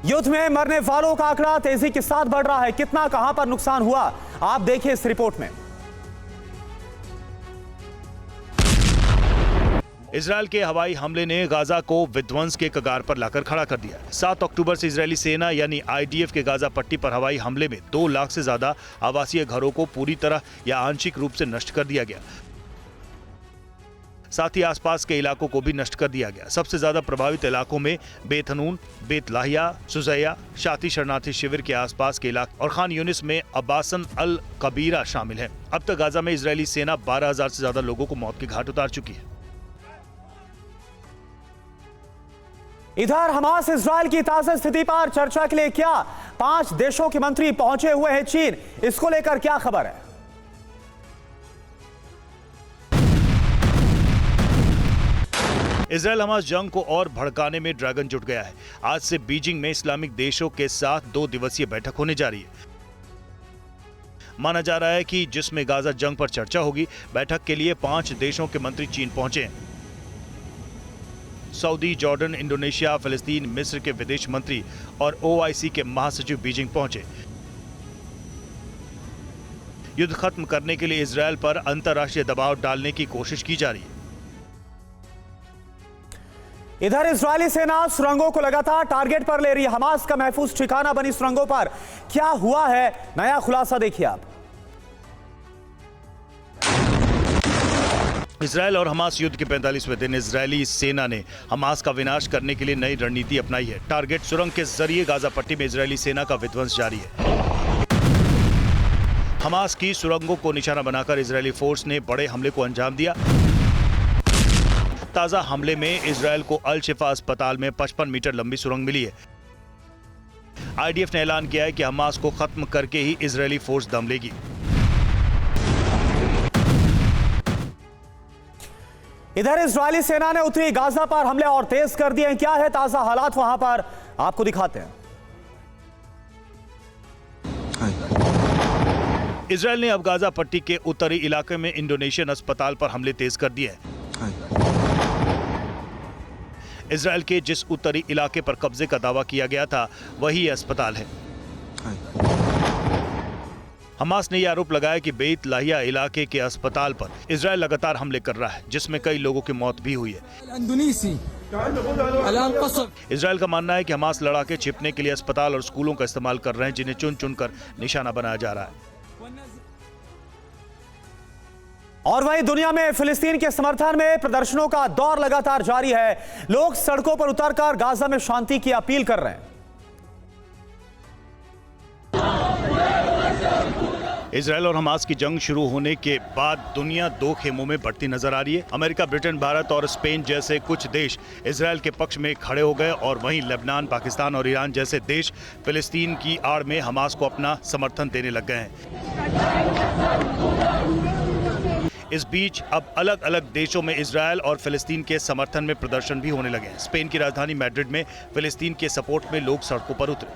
युद्ध में मरने वालों का आंकड़ा तेजी के साथ बढ़ रहा है। कितना, कहां पर नुकसान हुआ, आप देखिए इस रिपोर्ट में। इजरायल के हवाई हमले ने गाजा को विध्वंस के कगार पर लाकर खड़ा कर दिया। 7 अक्टूबर से इजरायली सेना यानी आईडीएफ के गाजा पट्टी पर हवाई हमले में 2 लाख से ज्यादा आवासीय घरों को पूरी तरह या आंशिक रूप से नष्ट कर दिया गया। साथ ही आसपास के इलाकों को भी नष्ट कर दिया गया। सबसे ज्यादा प्रभावित इलाकों में बेत हनून, बेत लाहिया, सुजैया, शाती शरणार्थी शिविर के आसपास के इलाके और खान यूनिस में अब्बासन अल कबीरा शामिल है। अब तक गाजा में इजरायली सेना 12,000 से ज्यादा लोगों को मौत के घाट उतार चुकी है। इधर हमास इजरायल की ताजा स्थिति पर चर्चा के लिए क्या 5 देशों के मंत्री पहुंचे हुए हैं चीन, इसको लेकर क्या खबर है? इजरायल हमास जंग को और भड़काने में ड्रैगन जुट गया है। आज से बीजिंग में इस्लामिक देशों के साथ 2 दिवसीय बैठक होने जा रही है। माना जा रहा है कि जिसमें गाजा जंग पर चर्चा होगी। बैठक के लिए 5 देशों के मंत्री चीन पहुंचे हैं। सऊदी, जॉर्डन, इंडोनेशिया, फिलिस्तीन, मिस्र के विदेश मंत्री और ओआईसी के महासचिव बीजिंग पहुंचे। युद्ध खत्म करने के लिए इजरायल पर अंतर्राष्ट्रीय दबाव डालने की कोशिश की जा रही है। इधर इजरायली सेना सुरंगों को लगातार टारगेट पर ले रही है। हमास का महफूज ठिकाना बनी सुरंगों पर क्या हुआ है, नया खुलासा देखिए आप। इजरायल और हमास युद्ध के 45वें दिन इजरायली सेना ने हमास का विनाश करने के लिए नई रणनीति अपनाई है। टारगेट सुरंग के जरिए गाजा पट्टी में इजरायली सेना का विध्वंस जारी है। हमास की सुरंगों को निशाना बनाकर इजरायली फोर्स ने बड़े हमले को अंजाम दिया। ताजा हमले में इजरायल को अल शिफा अस्पताल में 55 मीटर लंबी सुरंग मिली है। आईडीएफ ने ऐलान किया है कि हमास को खत्म करके ही इजरायली फोर्स दम लेगी। इधर इजरायली सेना ने उत्तरी गाजा पर हमले और तेज कर दिए हैं। क्या है ताजा हालात वहां पर, आपको दिखाते हैं। इजरायल ने अब गाजा पट्टी के उत्तरी इलाके में इंडोनेशियन अस्पताल पर हमले तेज कर दिए हैं। इजरायल के जिस उत्तरी इलाके पर कब्जे का दावा किया गया था वही अस्पताल है। हमास ने यह आरोप लगाया कि बेत लाहिया इलाके के अस्पताल पर इजरायल लगातार हमले कर रहा है, जिसमें कई लोगों की मौत भी हुई है। इजरायल का मानना है कि हमास लड़ाके छिपने के लिए अस्पताल और स्कूलों का इस्तेमाल कर रहे हैं, जिन्हें चुन चुनकर निशाना बनाया जा रहा है। और वहीं दुनिया में फिलिस्तीन के समर्थन में प्रदर्शनों का दौर लगातार जारी है। लोग सड़कों पर उतरकर गाजा में शांति की अपील कर रहे हैं। इजरायल और हमास की जंग शुरू होने के बाद दुनिया 2 खेमों में बढ़ती नजर आ रही है। अमेरिका, ब्रिटेन, भारत और स्पेन जैसे कुछ देश इजरायल के पक्ष में खड़े हो गए और वहीं लेबनान, पाकिस्तान और ईरान जैसे देश फिलिस्तीन की आड़ में हमास को अपना समर्थन देने लग गए हैं। इस बीच अब अलग अलग देशों में इजरायल और फिलिस्तीन के समर्थन में प्रदर्शन भी होने लगे हैं। स्पेन की राजधानी मैड्रिड में फिलिस्तीन के सपोर्ट में लोग सड़कों पर उतरे।